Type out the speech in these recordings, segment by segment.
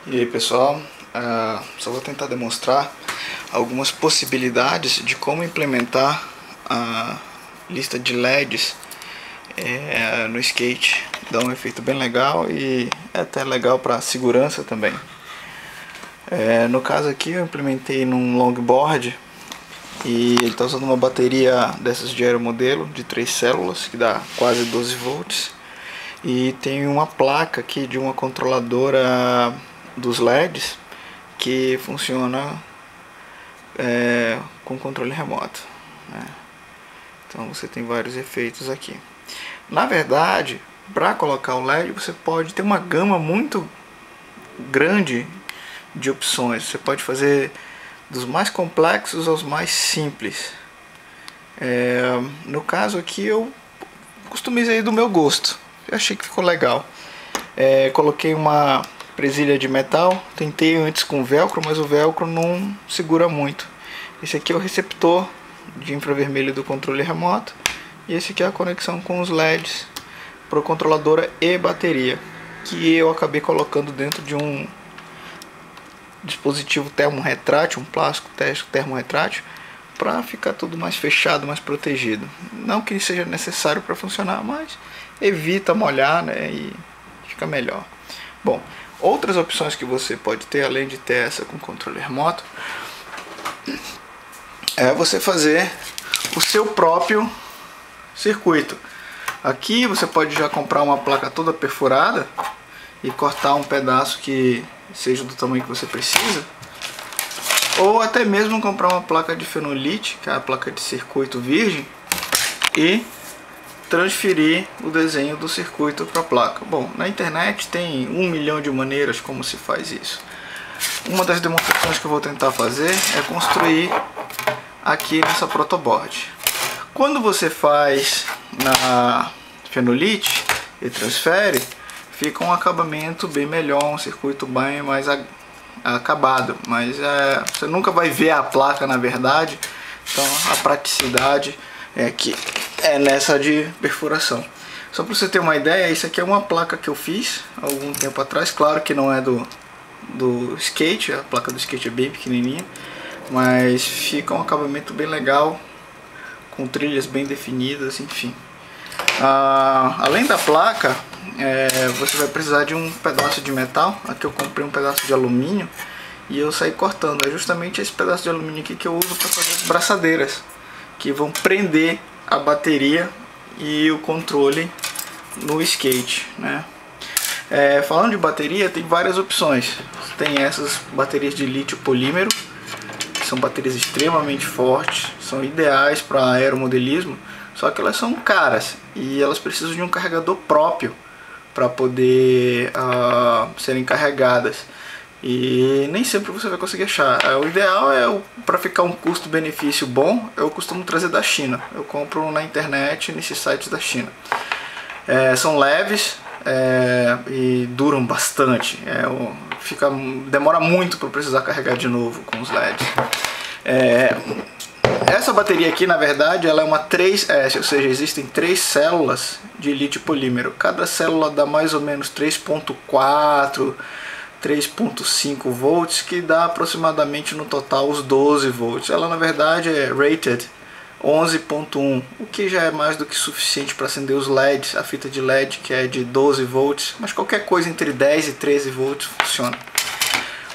E aí pessoal, só vou tentar demonstrar algumas possibilidades de como implementar a lista de LEDs no skate. Dá um efeito bem legal e é até legal para segurança também. No caso aqui eu implementei num longboard e ele está usando uma bateria dessas de aeromodelo de 3 células que dá quase 12 volts. E tem uma placa aqui de uma controladora dos LEDs que funciona com controle remoto, né? Então você tem vários efeitos aqui. Na verdade, para colocar o LED você pode ter uma gama muito grande de opções. Você pode fazer dos mais complexos aos mais simples. No caso aqui eu customizei do meu gosto. Eu achei que ficou legal. Coloquei uma presilha de metal. Tentei antes com velcro, mas o velcro não segura muito. Esse aqui é o receptor de infravermelho do controle remoto. E esse aqui é a conexão com os LEDs para controladora e bateria, que eu acabei colocando dentro de um dispositivo termorretrátil, um plástico termorretrátil, para ficar tudo mais fechado, mais protegido. Não que seja necessário para funcionar, mas evita molhar, né, e fica melhor. Bom, outras opções que você pode ter, além de ter essa com controle remoto, é você fazer o seu próprio circuito. Aqui você pode já comprar uma placa toda perfurada e cortar um pedaço que seja do tamanho que você precisa, ou até mesmo comprar uma placa de fenolite, que é a placa de circuito virgem, e transferir o desenho do circuito para a placa. Bom, na internet tem 1 milhão de maneiras como se faz isso. Uma das demonstrações que eu vou tentar fazer é construir aqui nessa protoboard. Quando você faz na fenolite e transfere, fica um acabamento bem melhor, um circuito bem mais acabado, mas você nunca vai ver a placa na verdade. Então a praticidade é nessa de perfuração. Só para você ter uma ideia, isso aqui é uma placa que eu fiz há algum tempo atrás. Claro que não é do skate, a placa do skate é bem pequenininha, mas fica um acabamento bem legal, com trilhas bem definidas, enfim. Além da placa, você vai precisar de um pedaço de metal. Aqui eu comprei um pedaço de alumínio e eu saí cortando. É justamente esse pedaço de alumínio aqui que eu uso para fazer as braçadeiras, que vão prender a bateria e o controle no skate, né? Falando de bateria, tem várias opções. Tem essas baterias de lítio polímero, que são baterias extremamente fortes, são ideais para aeromodelismo, só que elas são caras e elas precisam de um carregador próprio para poder serem carregadas. E nem sempre você vai conseguir achar. O ideal para ficar um custo-benefício bom, eu costumo trazer da China. Eu compro na internet, nesses sites da China. São leves e duram bastante. Demora muito para precisar carregar de novo com os LEDs. Essa bateria aqui, na verdade, ela é uma 3S, ou seja, existem 3 células de lítio polímero. Cada célula dá mais ou menos 3.4, 3.5 volts, que dá aproximadamente no total os 12 volts. Ela na verdade é rated 11.1, o que já é mais do que suficiente para acender os LEDs. A fita de LED que é de 12 volts, mas qualquer coisa entre 10 e 13 volts funciona.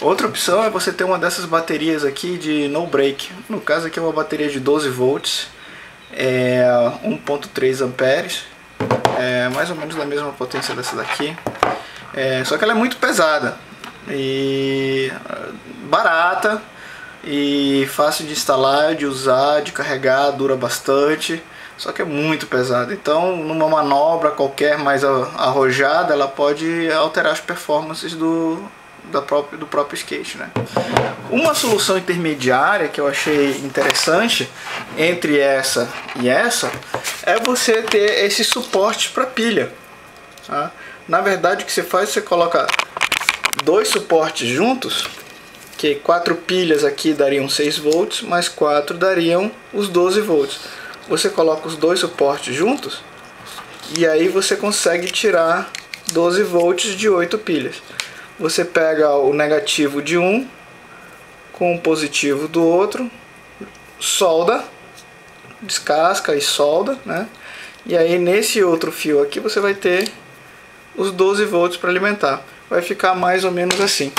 Outra opção é você ter uma dessas baterias aqui de no break. No caso aqui é uma bateria de 12 volts, 1.3 amperes, mais ou menos da mesma potência dessa daqui. Só que ela é muito pesada e barata e fácil de instalar, de usar, de carregar, dura bastante, só que é muito pesada. Então numa manobra qualquer mais arrojada, ela pode alterar as performances do próprio skate, né? Uma solução intermediária que eu achei interessante entre essa e essa é você ter esse suporte para pilha, tá? Na verdade o que você faz, você coloca 2 suportes juntos, que 4 pilhas aqui dariam 6 volts, mais 4 dariam os 12 volts. Você coloca os 2 suportes juntos e aí você consegue tirar 12 volts de 8 pilhas. você pega o negativo de um com o positivo do outro, solda, descasca e solda, né? E aí nesse outro fio aqui você vai ter os 12 volts para alimentar. Vai ficar mais ou menos assim,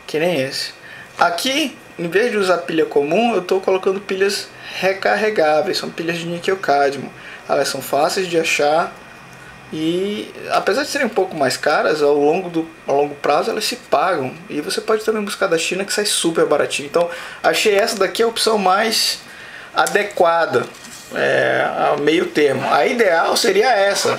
que nem esse. Aqui, em vez de usar pilha comum, eu estou colocando pilhas recarregáveis, são pilhas de níquel cádmio. Elas são fáceis de achar e, apesar de serem um pouco mais caras, ao longo prazo elas se pagam. E você pode também buscar da China, que sai super baratinho. Então achei essa daqui a opção mais adequada, a meio termo. A ideal seria essa,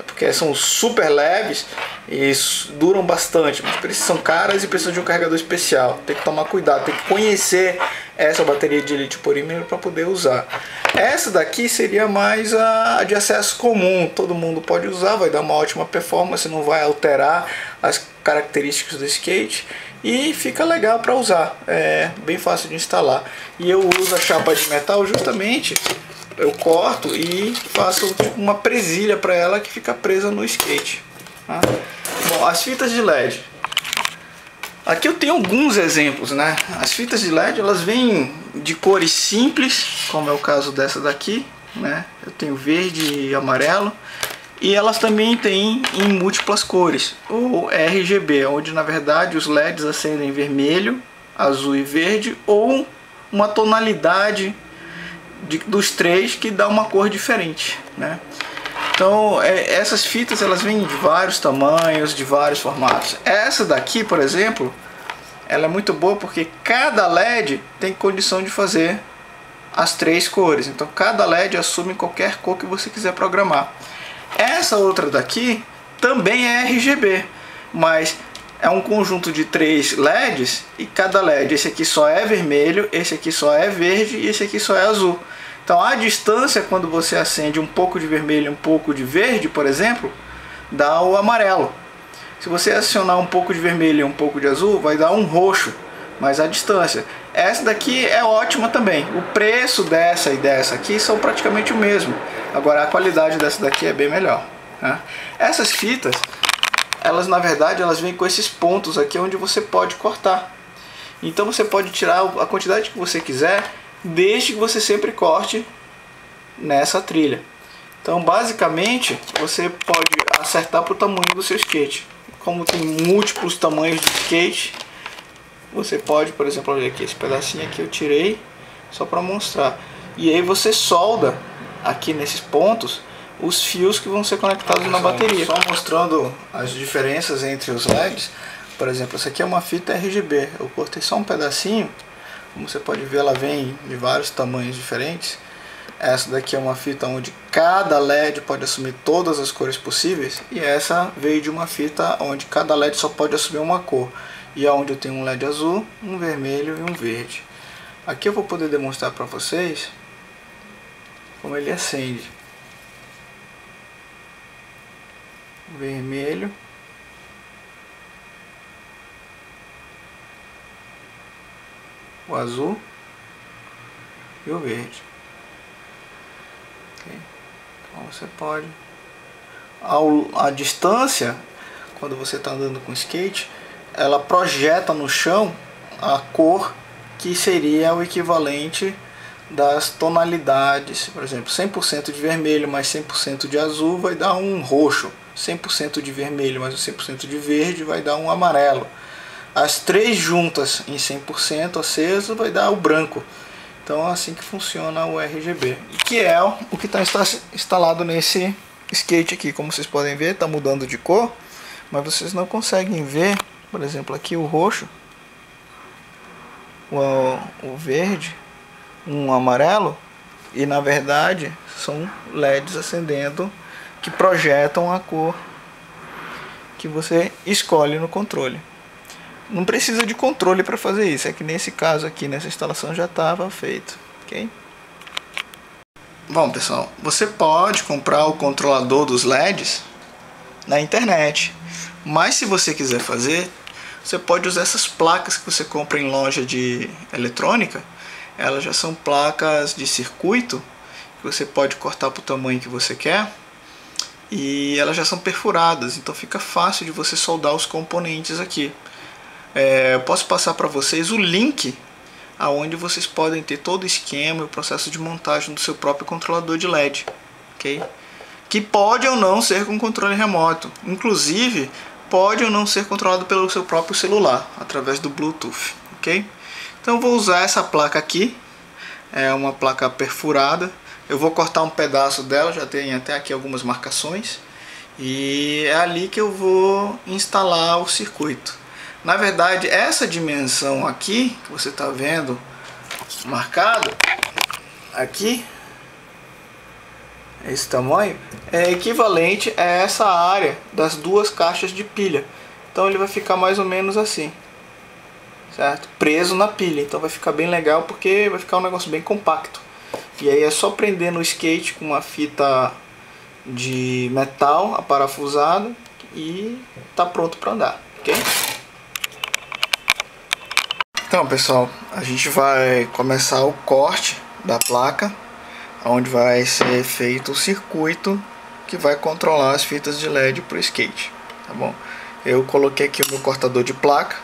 porque são super leves e duram bastante, mas são caras e precisam de um carregador especial. Tem que tomar cuidado, tem que conhecer essa bateria de lítio polímero para poder usar. Essa daqui seria mais a de acesso comum, todo mundo pode usar, vai dar uma ótima performance, não vai alterar as características do skate e fica legal para usar, é bem fácil de instalar. E eu uso a chapa de metal justamente, eu corto e faço tipo uma presilha para ela que fica presa no skate, tá? Bom, as fitas de LED. Aqui eu tenho alguns exemplos, né? As fitas de LED, elas vêm de cores simples, como é o caso dessa daqui, né? Eu tenho verde e amarelo. E elas também têm em múltiplas cores, ou RGB, onde na verdade os LEDs acendem vermelho, azul e verde, ou uma tonalidade dos três que dá uma cor diferente, né? Então essas fitas elas vêm de vários tamanhos, de vários formatos. Essa daqui, por exemplo, ela é muito boa porque cada LED tem condição de fazer as três cores. Então cada LED assume qualquer cor que você quiser programar. Essa outra daqui também é RGB, mas é um conjunto de 3 LEDs e cada LED, esse aqui só é vermelho, esse aqui só é verde e esse aqui só é azul. Então a distância, quando você acende um pouco de vermelho e um pouco de verde, por exemplo, dá o amarelo. Se você acionar um pouco de vermelho e um pouco de azul, vai dar um roxo, mas a distância. Essa daqui é ótima também. O preço dessa e dessa aqui são praticamente o mesmo. Agora a qualidade dessa daqui é bem melhor, né? Essas fitas, elas na verdade elas vêm com esses pontos aqui onde você pode cortar. Então você pode tirar a quantidade que você quiser, desde que você sempre corte nessa trilha. Então basicamente você pode acertar para o tamanho do seu skate. Como tem múltiplos tamanhos de skate, você pode, por exemplo, olha aqui, esse pedacinho aqui eu tirei só para mostrar. E aí você solda aqui nesses pontos os fios que vão ser conectados na bateria. Só mostrando as diferenças entre os LEDs. Por exemplo, essa aqui é uma fita RGB. Eu cortei só um pedacinho. Como você pode ver, ela vem de vários tamanhos diferentes. Essa daqui é uma fita onde cada LED pode assumir todas as cores possíveis. E essa veio de uma fita onde cada LED só pode assumir uma cor. E é onde eu tenho um LED azul, um vermelho e um verde. Aqui eu vou poder demonstrar para vocês como ele acende. O vermelho. O azul e o verde. Okay. Então você pode, a distância, quando você está andando com skate, ela projeta no chão a cor que seria o equivalente das tonalidades. Por exemplo, 100% de vermelho mais 100% de azul vai dar um roxo, 100% de vermelho mais 100% de verde vai dar um amarelo. As três juntas em 100% aceso vai dar o branco. Então é assim que funciona o RGB, que é o que está instalado nesse skate aqui. Como vocês podem ver, está mudando de cor, mas vocês não conseguem ver, por exemplo, aqui o roxo, o verde, um amarelo, e na verdade são LEDs acendendo que projetam a cor que você escolhe no controle. Não precisa de controle para fazer isso, é que nesse caso aqui, nessa instalação já estava feito, ok? Bom pessoal, você pode comprar o controlador dos LEDs na internet, mas se você quiser fazer, você pode usar essas placas que você compra em loja de eletrônica. Elas já são placas de circuito, que você pode cortar para o tamanho que você quer, e elas já são perfuradas, então fica fácil de você soldar os componentes aqui. Eu posso passar para vocês o link aonde vocês podem ter todo o esquema e o processo de montagem do seu próprio controlador de LED, ok? Que pode ou não ser com controle remoto, inclusive pode ou não ser controlado pelo seu próprio celular através do Bluetooth, ok? Então eu vou usar essa placa aqui, é uma placa perfurada. Eu vou cortar um pedaço dela, já tem até aqui algumas marcações, e é ali que eu vou instalar o circuito. Na verdade, essa dimensão aqui, que você está vendo marcado aqui, esse tamanho, é equivalente a essa área das duas caixas de pilha. Então ele vai ficar mais ou menos assim, certo? Preso na pilha, então vai ficar bem legal porque vai ficar um negócio bem compacto. E aí é só prender no skate com uma fita de metal aparafusada e tá pronto para andar, ok? Então pessoal, a gente vai começar o corte da placa, onde vai ser feito o circuito que vai controlar as fitas de LED para o skate, tá bom? Eu coloquei aqui o meu cortador de placa.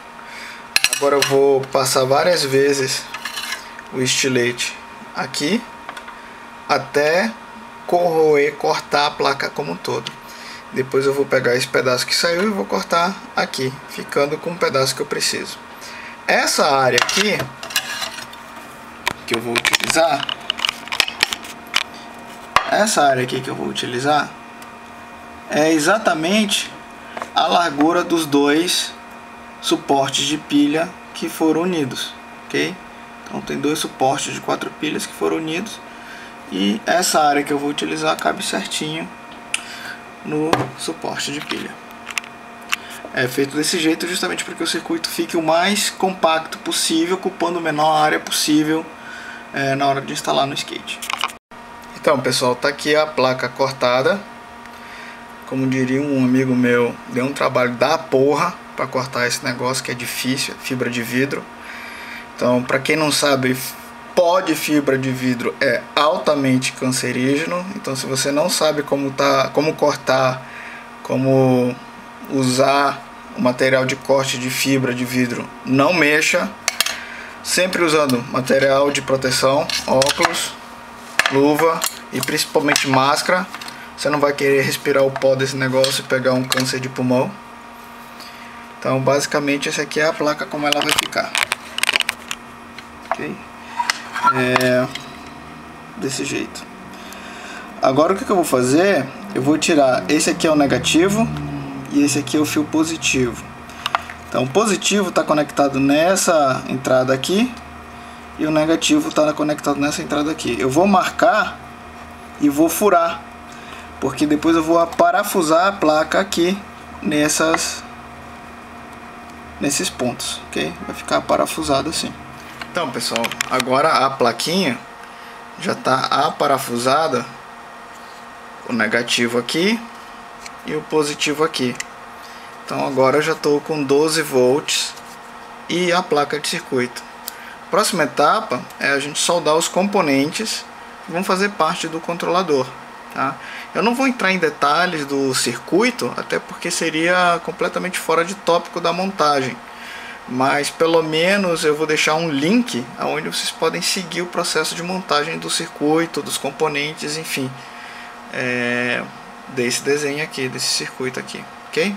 Agora eu vou passar várias vezes o estilete aqui até cortar a placa como um todo. Depois eu vou pegar esse pedaço que saiu e vou cortar aqui, ficando com o pedaço que eu preciso. Essa área aqui que eu vou utilizar, é exatamente a largura dos dois suportes de pilha que foram unidos, ok? Então tem dois suportes de 4 pilhas que foram unidos, e essa área que eu vou utilizar cabe certinho no suporte de pilha. É feito desse jeito justamente para que o circuito fique o mais compacto possível, ocupando a menor área possível na hora de instalar no skate. Então pessoal, tá aqui a placa cortada. Como diria um amigo meu, deu um trabalho da porra para cortar esse negócio que é difícil, fibra de vidro. Então, para quem não sabe, pó de fibra de vidro é altamente cancerígeno. Então, se você não sabe como cortar, como usar o material de corte de fibra de vidro, não mexa. Sempre usando material de proteção, óculos, luva e principalmente máscara. Você não vai querer respirar o pó desse negócio e pegar um câncer de pulmão. Então basicamente essa aqui é a placa como ela vai ficar, ok? Desse jeito. Agora o que eu vou fazer? Eu vou tirar, esse aqui é o negativo e esse aqui é o fio positivo. Então o positivo está conectado nessa entrada aqui e o negativo está conectado nessa entrada aqui. Eu vou marcar e vou furar, porque depois eu vou parafusar a placa aqui nesses pontos, ok? Vai ficar parafusado assim. Então pessoal, agora a plaquinha já está aparafusada, o negativo aqui e o positivo aqui. Então agora eu já estou com 12 volts e a placa de circuito. Próxima etapa é a gente soldar os componentes que vão fazer parte do controlador, tá? Eu não vou entrar em detalhes do circuito, até porque seria completamente fora de tópico da montagem, mas pelo menos eu vou deixar um link onde vocês podem seguir o processo de montagem do circuito, dos componentes, enfim, desse desenho aqui, desse circuito aqui, ok?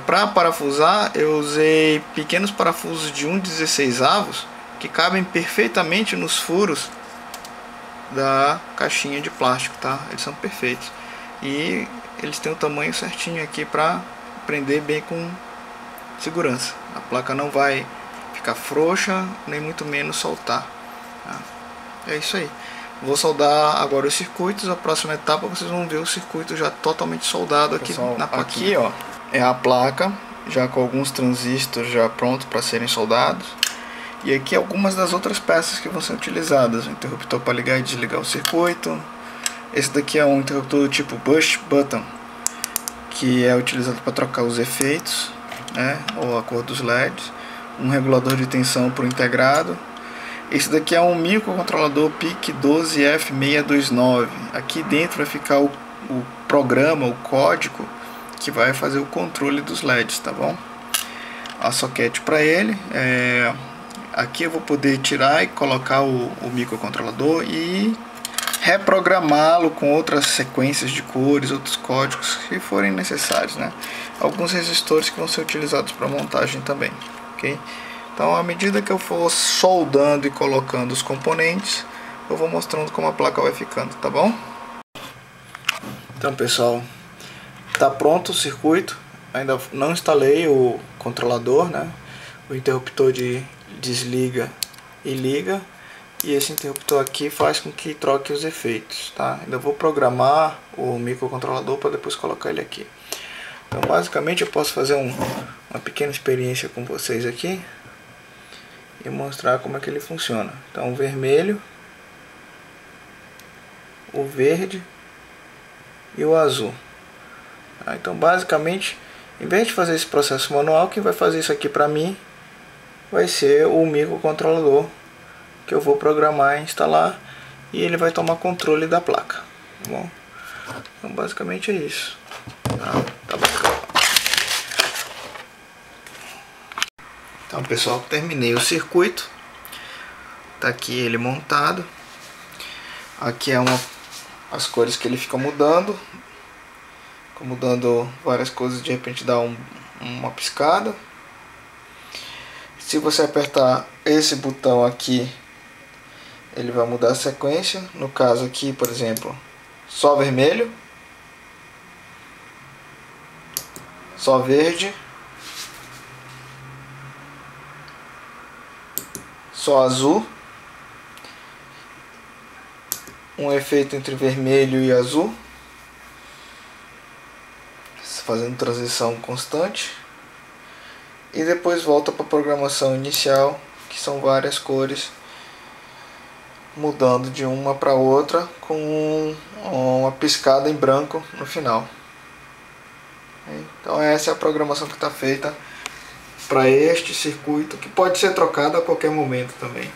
Para parafusar eu usei pequenos parafusos de 1/16 que cabem perfeitamente nos furos da caixinha de plástico, tá? Eles são perfeitos e eles têm o tamanho certinho aqui para prender bem com segurança. A placa não vai ficar frouxa, nem muito menos soltar, tá? É isso aí. Vou soldar agora os circuitos. A próxima etapa vocês vão ver o circuito já totalmente soldado aqui. Pessoal, na plaquinha. Aqui ó, é a placa já com alguns transistores já prontos para serem soldados. E aqui algumas das outras peças que vão ser utilizadas. O interruptor para ligar e desligar o circuito. Esse daqui é um interruptor do tipo push button, que é utilizado para trocar os efeitos, né, ou a cor dos LEDs. Um regulador de tensão para o integrado. Esse daqui é um microcontrolador PIC 12F629. Aqui dentro vai ficar o o programa, o código que vai fazer o controle dos LEDs, tá bom? A soquete para ele, aqui eu vou poder tirar e colocar o microcontrolador e reprogramá-lo com outras sequências de cores, outros códigos que forem necessários, né? Alguns resistores que vão ser utilizados para montagem também, ok? Então, à medida que eu for soldando e colocando os componentes, eu vou mostrando como a placa vai ficando, tá bom? Então, pessoal, tá pronto o circuito. Ainda não instalei o controlador, né? O interruptor de desliga e liga. E esse interruptor aqui faz com que troque os efeitos, tá? Ainda vou programar o microcontrolador para depois colocar ele aqui. Então, basicamente, eu posso fazer uma pequena experiência com vocês aqui e mostrar como é que ele funciona. Então, o vermelho, o verde e o azul. Então, basicamente, em vez de fazer esse processo manual, quem vai fazer isso aqui para mim vai ser o microcontrolador que eu vou programar e instalar, e ele vai tomar controle da placa, tá bom? Então basicamente é isso. Tá bacana. Então, pessoal, terminei o circuito. Tá aqui ele montado. Aqui é as cores que ele fica mudando. Fica mudando várias coisas, de repente dá uma piscada. Se você apertar esse botão aqui, ele vai mudar a sequência. No caso aqui, por exemplo, só vermelho, só verde, só azul, um efeito entre vermelho e azul, fazendo transição constante, e depois volta para a programação inicial, que são várias cores mudando de uma para outra com uma piscada em branco no final. Então essa é a programação que está feita para este circuito, que pode ser trocado a qualquer momento também.